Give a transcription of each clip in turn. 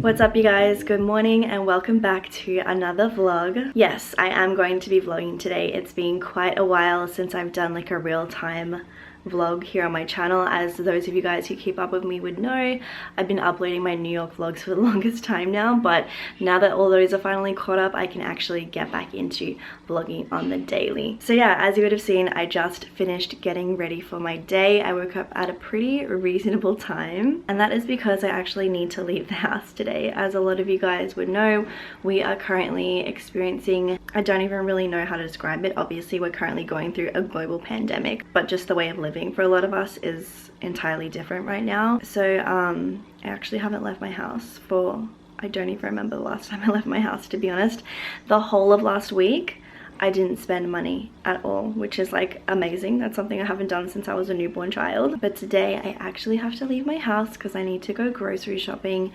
What's up you guys, good morning and welcome back to another vlog. Yes, I am going to be vlogging today. It's been quite a while since I've done like a real-time vlog here on my channel. As those of you guys who keep up with me would know, I've been uploading my New York vlogs for the longest time now, but now that all those are finally caught up, I can actually get back into vlogging on the daily. So yeah, as you would have seen, I just finished getting ready for my day. I woke up at a pretty reasonable time, and that is because I actually need to leave the house today. As a lot of you guys would know, we are currently experiencing, I don't even really know how to describe it. Obviously, we're currently going through a global pandemic, but just the way of living for a lot of us is entirely different right now. So I actually haven't left my house for, I don't even remember the last time I left my house, to be honest. The whole of last week I didn't spend money at all, which is like amazing. That's something I haven't done since I was a newborn child. But today I actually have to leave my house because I need to go grocery shopping,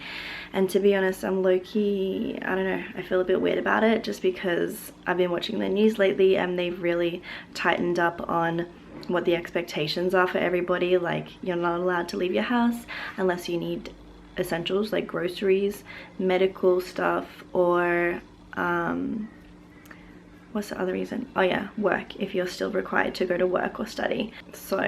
and to be honest, I'm low-key, I don't know, I feel a bit weird about it just because I've been watching the news lately and they've really tightened up on what the expectations are for everybody. Like, you're not allowed to leave your house unless you need essentials like groceries, medical stuff, or what's the other reason? Oh yeah, work, if you're still required to go to work or study. So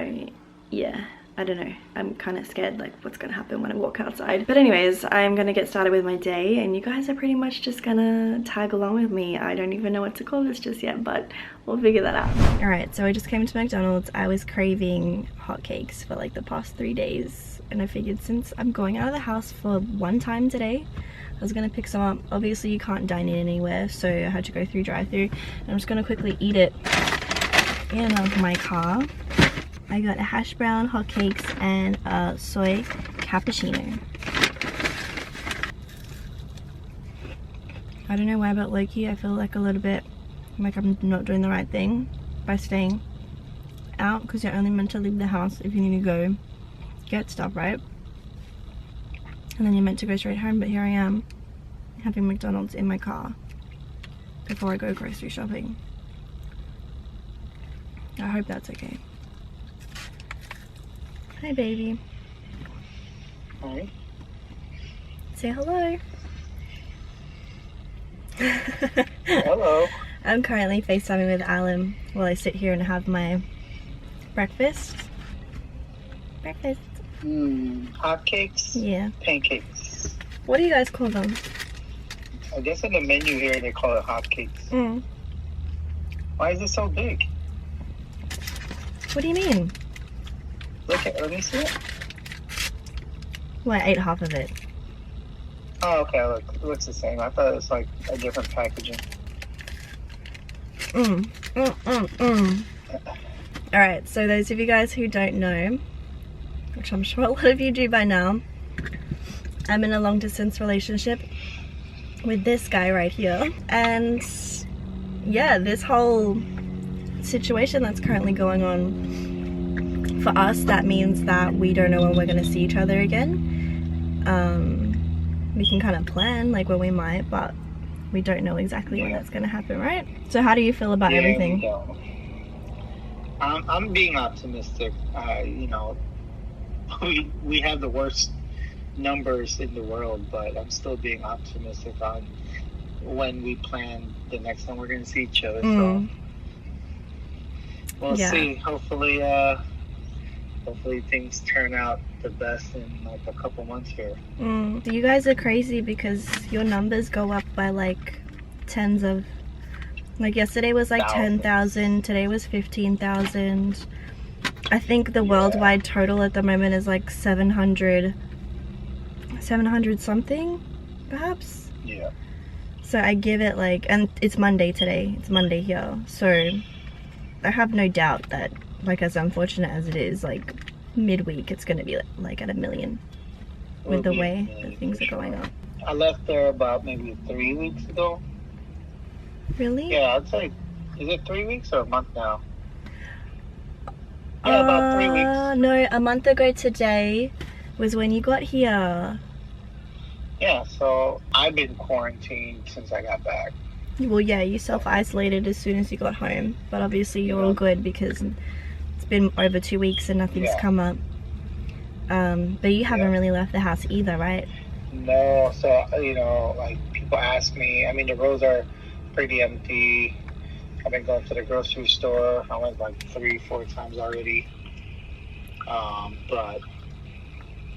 yeah, I don't know, I'm kind of scared like what's gonna happen when I walk outside. But anyways, I'm gonna get started with my day and you guys are pretty much just gonna tag along with me. I don't even know what to call this just yet, but we'll figure that out. All right, so I just came to McDonald's. I was craving hotcakes for like the past 3 days, and I figured since I'm going out of the house for one time today, I was gonna pick some up. Obviously you can't dine in anywhere, so I had to go through drive-thru, and I'm just gonna quickly eat it in my car. I got a hash brown, hotcakes, and a soy cappuccino. I don't know why, but low-key I feel like a little bit like I'm not doing the right thing by staying out, because you're only meant to leave the house if you need to go get stuff, right? And then you're meant to go straight home, but here I am having McDonald's in my car before I go grocery shopping. I hope that's okay. Hi baby. Hi. Say hello. Hello. I'm currently FaceTiming with Alan while I sit here and have my breakfast. Hotcakes? Yeah. Pancakes. What do you guys call them? I guess in the menu here they call it hotcakes. Why is it so big? What do you mean? Let me see it. Well, I ate half of it. Oh, okay, look, it looks the same. I thought it was like a different packaging. Alright, so those of you guys who don't know, which I'm sure a lot of you do by now, I'm in a long distance relationship with this guy right here. And yeah, this whole situation that's currently going on, for us, that means that we don't know when we're going to see each other again. We can kind of plan like when we might, but we don't know exactly when that's going to happen, right? So how do you feel about everything? I'm being optimistic. You know, we have the worst numbers in the world, but I'm still being optimistic on when we plan the next time we're going to see each other. So we'll see. Hopefully things turn out the best in like a couple months here. You guys are crazy because your numbers go up by like tens of, like yesterday was like 10,000, today was 15,000. I think the worldwide total at the moment is like 700 something, perhaps. Yeah. So I give it like, and it's Monday today, it's Monday here, so I have no doubt that, like, as unfortunate as it is, like midweek it's gonna be like at 1 million with the way that things are going on. I left there about maybe 3 weeks ago. Really? Yeah, I'd say, is it 3 weeks or a month now? Yeah, about 3 weeks. No, a month ago today. was when you got here. Yeah, so I've been quarantined since I got back. Well, yeah, you self-isolated as soon as you got home, but obviously you're all good because it's been over 2 weeks and nothing's come up. But you haven't really left the house either, right? No, so, you know, like, people ask me, I mean, the roads are pretty empty. I've been going to the grocery store. I went like 3-4 times already. But,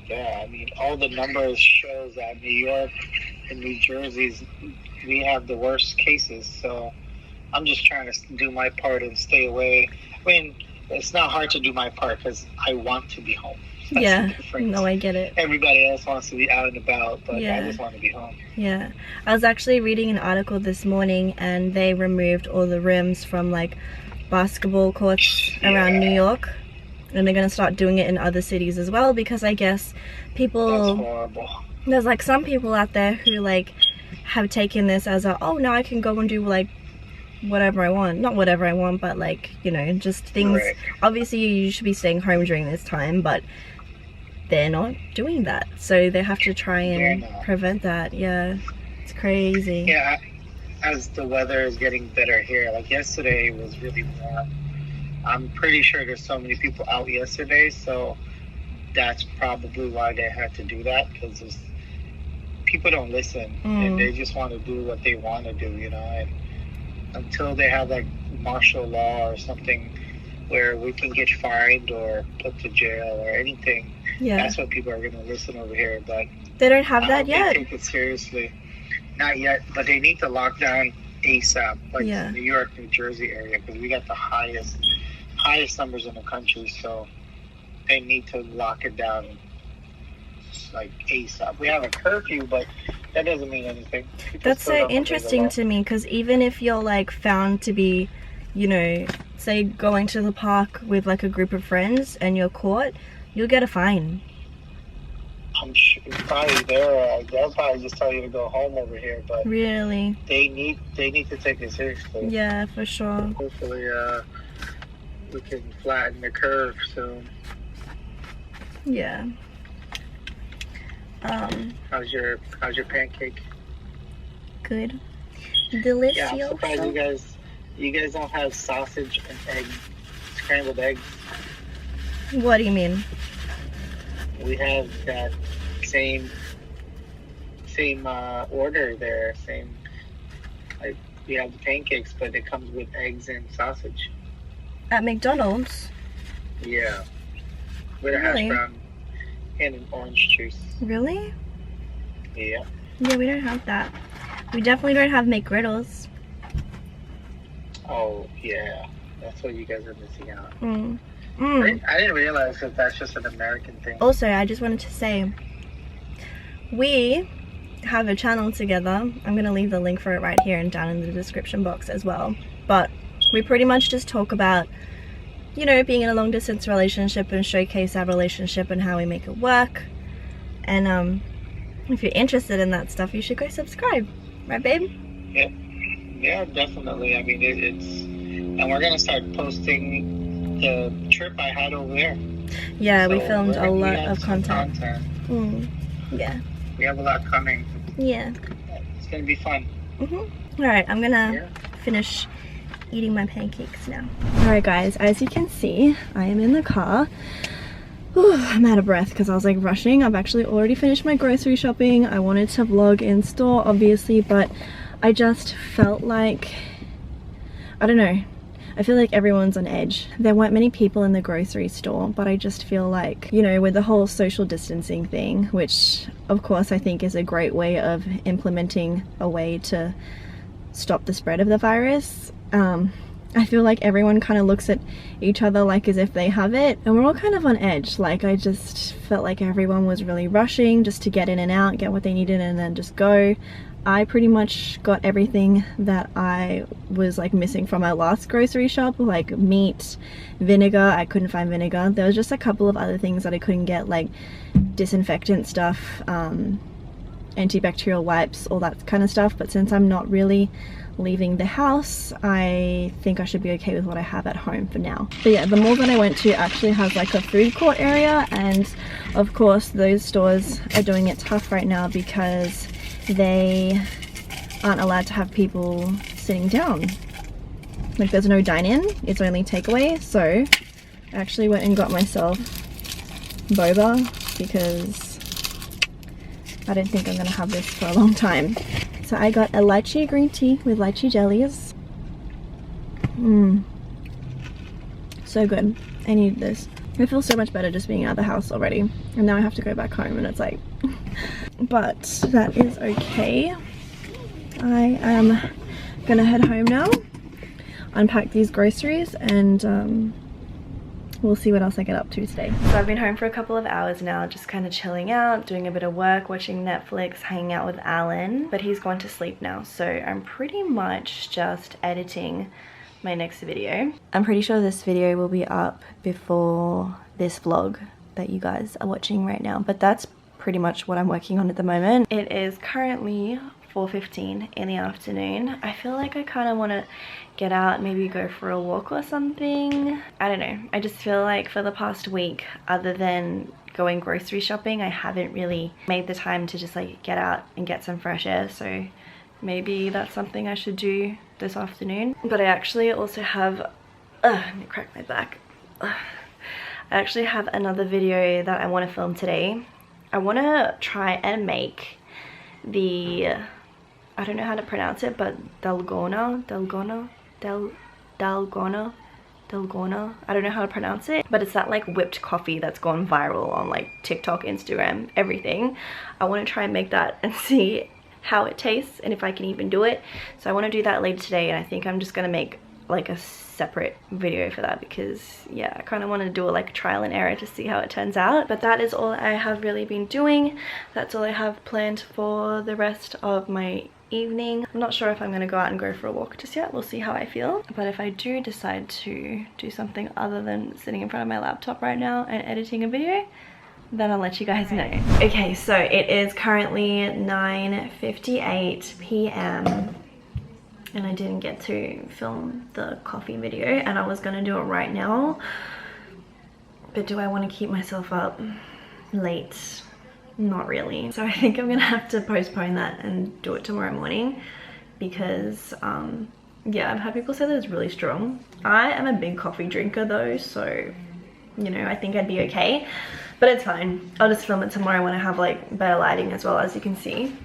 yeah, I mean, all the numbers shows that New York and New Jersey's, we have the worst cases. So I'm just trying to do my part and stay away. I mean, it's not hard to do my part because I want to be home. That's yeah, no, I get it. Everybody else wants to be out and about, but I just want to be home. Yeah, I was actually reading an article this morning and they removed all the rims from like basketball courts around New York, and they're going to start doing it in other cities as well, because I guess people, that's horrible. There's like some people out there who like have taken this as a, oh, now I can go and do like whatever I want. Not whatever I want, but like, you know, just things. Obviously you should be staying home during this time, but they're not doing that, so they have to try and prevent that. Yeah, it's crazy. Yeah, as the weather is getting better here, like yesterday was really warm. I'm pretty sure there's so many people out yesterday, so that's probably why they had to do that, because people don't listen and they just want to do what they want to do, you know. And until they have like martial law or something where we can get fined or put to jail or anything, that's what people are going to listen over here. But they don't have that yet. They take it seriously. Not yet, but they need to lock down ASAP, like New York, New Jersey area, because we got the highest numbers in the country, so they need to lock it down like ASAP. We have a curfew, but that doesn't mean anything. That's so interesting to me, because even if you're like found to be, you know, say going to the park with like a group of friends and you're caught, you'll get a fine. I'm sure probably they'll probably just tell you to go home over here, but really they need to take it seriously. Yeah, for sure. Hopefully we can flatten the curve soon. Yeah. How's your pancake? Good. Delicious. Yeah, I'm surprised you guys don't have sausage and egg, scrambled eggs. What do you mean? We have that same order there. Same, like, we have the pancakes, but it comes with eggs and sausage. At McDonald's? Yeah. With a hash brown and an orange juice. Really? Yeah. Yeah, we don't have that. We definitely don't have McGriddles. Oh, yeah. That's what you guys are missing out. I didn't realize that that's just an American thing. Also, I just wanted to say, we have a channel together. I'm going to leave the link for it right here and down in the description box as well. But we pretty much just talk about, you know, being in a long distance relationship and showcase our relationship and how we make it work. And if you're interested in that stuff, you should go subscribe. Right, babe? Yeah, definitely. I mean, and we're going to start posting the trip I had over there. Yeah, so we filmed a lot of content. Yeah. We have a lot coming. Yeah. It's going to be fun. Alright, I'm going to finish eating my pancakes now. Alright guys, as you can see, I am in the car. I'm out of breath because I was like rushing. I've actually already finished my grocery shopping. I wanted to vlog in store obviously, but I just felt like, I don't know, I feel like everyone's on edge. There weren't many people in the grocery store, but I just feel like, you know, with the whole social distancing thing, which of course I think is a great way of implementing a way to stop the spread of the virus, I feel like everyone kind of looks at each other like as if they have it, and we're all kind of on edge. Like, I just felt like everyone was really rushing just to get in and out, get what they needed, and then just go. I pretty much got everything that I was like missing from my last grocery shop, like meat, vinegar. I couldn't find vinegar. There was just a couple of other things that I couldn't get, like disinfectant stuff, antibacterial wipes, all that kind of stuff. But since I'm not really leaving the house, I think I should be okay with what I have at home for now. But yeah, the mall that I went to actually has like a food court area, and of course those stores are doing it tough right now because they aren't allowed to have people sitting down. Like there's no dine-in, it's only takeaway. So I actually went and got myself boba because I don't think I'm gonna have this for a long time. So I got a lychee green tea with lychee jellies. So good. I need this. I feel so much better just being out of the house already. And now I have to go back home and it's like... But that is okay. I am gonna head home now, unpack these groceries, and we'll see what else I get up to today. So I've been home for a couple of hours now, just kind of chilling out, doing a bit of work, watching Netflix, hanging out with Alan, but he's gone to sleep now, so I'm pretty much just editing my next video. I'm pretty sure this video will be up before this vlog that you guys are watching right now, but that's pretty much what I'm working on at the moment. It is currently 4:15 in the afternoon. I feel like I kind of want to get out, maybe go for a walk or something. I don't know. I just feel like for the past week, other than going grocery shopping, I haven't really made the time to just like get out and get some fresh air. So maybe that's something I should do this afternoon. But I actually also have, let me crack my back. I actually have another video that I want to film today. I want to try and make the, I don't know how to pronounce it, but dalgona, I don't know how to pronounce it, but it's that like whipped coffee that's gone viral on like TikTok, Instagram, everything. I want to try and make that and see how it tastes and if I can even do it. So I want to do that later today, and I think I'm just gonna make like a separate video for that because yeah, I kind of want to do like a trial and error to see how it turns out. But that is all I have really been doing. That's all I have planned for the rest of my evening. I'm not sure if I'm going to go out and go for a walk just yet. We'll see how I feel. But if I do decide to do something other than sitting in front of my laptop right now and editing a video, then I'll let you guys know. Okay, so it is currently 9:58 p.m. and I didn't get to film the coffee video, and I was gonna do it right now, but do I want to keep myself up late? Not really. So I think I'm gonna have to postpone that and do it tomorrow morning because yeah, I've had people say that it's really strong. I am a big coffee drinker though, so you know, I think I'd be okay, but it's fine. I'll just film it tomorrow when I have like better lighting. As well, as you can see,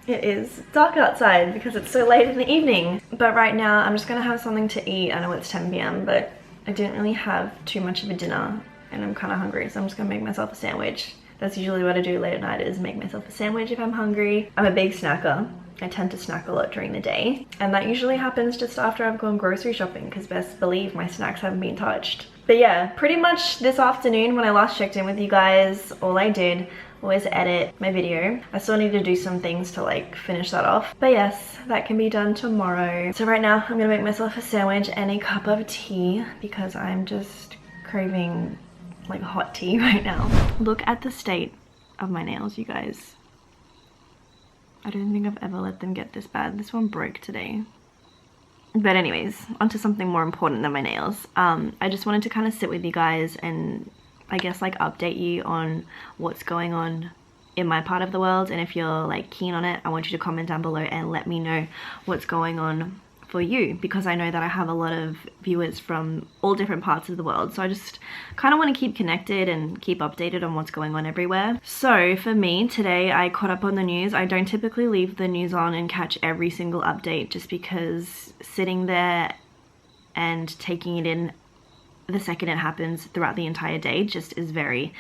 it is dark outside because it's so late in the evening. But right now I'm just gonna have something to eat. I know it's 10 p.m. but I didn't really have too much of a dinner and I'm kind of hungry, so I'm just gonna make myself a sandwich. That's usually what I do late at night, is make myself a sandwich if I'm hungry. I'm a big snacker. I tend to snack a lot during the day, and that usually happens just after I've gone grocery shopping because best believe my snacks haven't been touched. But yeah, pretty much this afternoon when I last checked in with you guys, all I did was edit my video. I still need to do some things to like finish that off, but yes, that can be done tomorrow. So right now I'm gonna make myself a sandwich and a cup of tea because I'm just craving like hot tea right now. Look at the state of my nails, you guys. I don't think I've ever let them get this bad. This one broke today. But anyways, onto something more important than my nails. I just wanted to kind of sit with you guys and I guess like update you on what's going on in my part of the world, and if you're like keen on it, I want you to comment down below and let me know what's going on for you, because I know that I have a lot of viewers from all different parts of the world, so I just kind of want to keep connected and keep updated on what's going on everywhere. So for me today, I caught up on the news. I don't typically leave the news on and catch every single update just because sitting there and taking it in the second it happens throughout the entire day just is very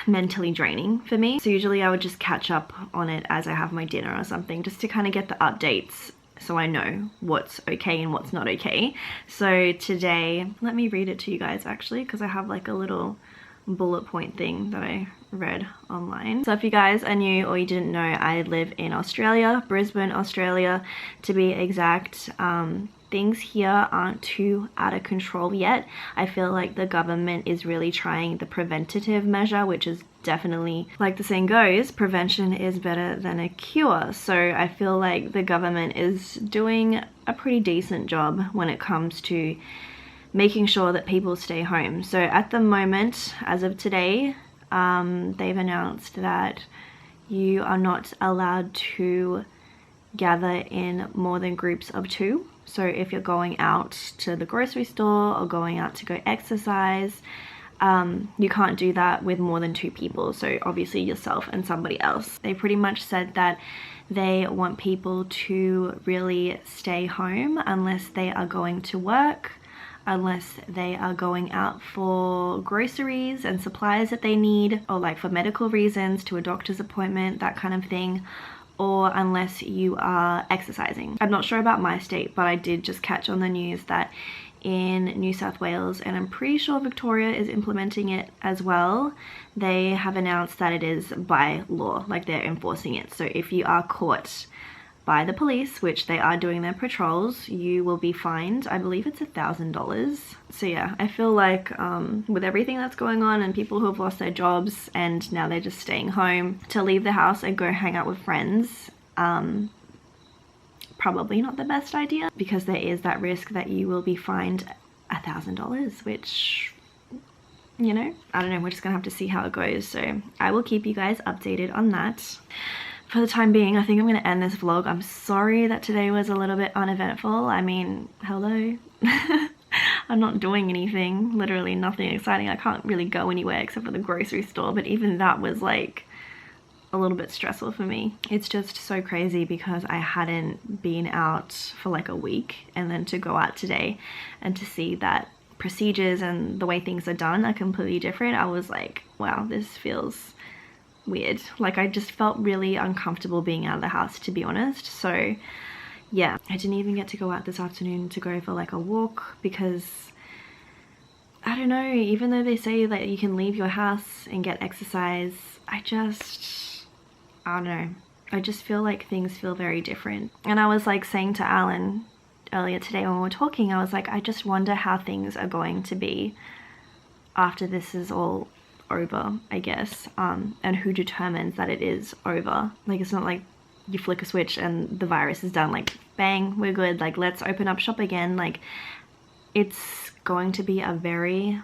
mentally draining for me. So usually I would just catch up on it as I have my dinner or something, just to kind of get the updates so I know what's okay and what's not okay. So today, let me read it to you guys actually, because I have like a little bullet point thing that I read online. So if you guys are new or you didn't know, I live in Australia, Brisbane, Australia to be exact. things here aren't too out of control yet. I feel like the government is really trying the preventative measure, which is definitely, like the saying goes, prevention is better than a cure. So I feel like the government is doing a pretty decent job when it comes to making sure that people stay home. So at the moment, as of today, they've announced that you are not allowed to gather in more than groups of 2. So if you're going out to the grocery store or going out to go exercise, you can't do that with more than 2 people. So obviously yourself and somebody else. They pretty much said that they want people to really stay home unless they are going to work, unless they are going out for groceries and supplies that they need, or like for medical reasons, to a doctor's appointment, that kind of thing, or unless you are exercising. I'm not sure about my state, but I did just catch on the news that in New South Wales, and I'm pretty sure Victoria is implementing it as well, they have announced that it is by law, like they're enforcing it. So if you are caught by the police, which they are doing their patrols, you will be fined. I believe it's $1,000. So yeah, I feel like with everything that's going on and people who have lost their jobs and now they're just staying home, to leave the house and go hang out with friends, probably not the best idea, because there is that risk that you will be fined $1,000, which, you know, I don't know, we're just gonna have to see how it goes. So I will keep you guys updated on that. For the time being, I think I'm going to end this vlog. I'm sorry that today was a little bit uneventful. I mean, hello. I'm not doing anything, literally nothing exciting. I can't really go anywhere except for the grocery store, but even that was like a little bit stressful for me. It's just so crazy because I hadn't been out for like a week, and then to go out today and to see that procedures and the way things are done are completely different. I was like, wow, this feels weird. Like I just felt really uncomfortable being out of the house, to be honest. So yeah, I didn't even get to go out this afternoon to go for like a walk because I don't know, even though they say that you can leave your house and get exercise, I don't know, I just feel like things feel very different. And I was like saying to Alan earlier today when we were talking, I was like, I just wonder how things are going to be after this is all over, I guess, and who determines that it is over. Like it's not like you flick a switch and the virus is done, like bang, we're good, like let's open up shop again. Like it's going to be a very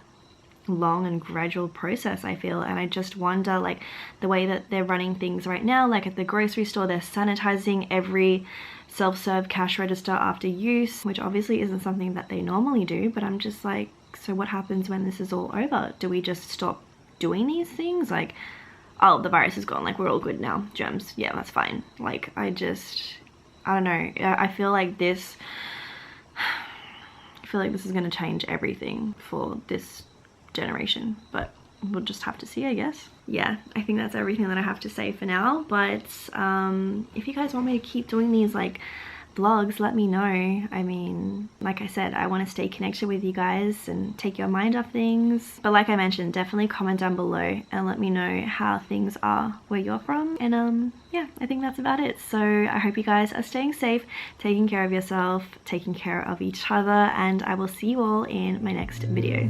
long and gradual process, I feel. And I just wonder, like the way that they're running things right now, like at the grocery store they're sanitizing every self-serve cash register after use, which obviously isn't something that they normally do, but I'm just like, so what happens when this is all over? Do we just stop doing these things? Like, oh, the virus is gone, like we're all good now, germs, yeah, that's fine. Like I don't know, I feel like this is going to change everything for this generation, but we'll just have to see, I guess. Yeah, I think that's everything that I have to say for now, but if you guys want me to keep doing these like vlogs, let me know. I mean, like I said, I want to stay connected with you guys and take your mind off things, but like I mentioned, definitely comment down below and let me know how things are where you're from. And yeah, I think that's about it. So I hope you guys are staying safe, taking care of yourself, taking care of each other, and I will see you all in my next video.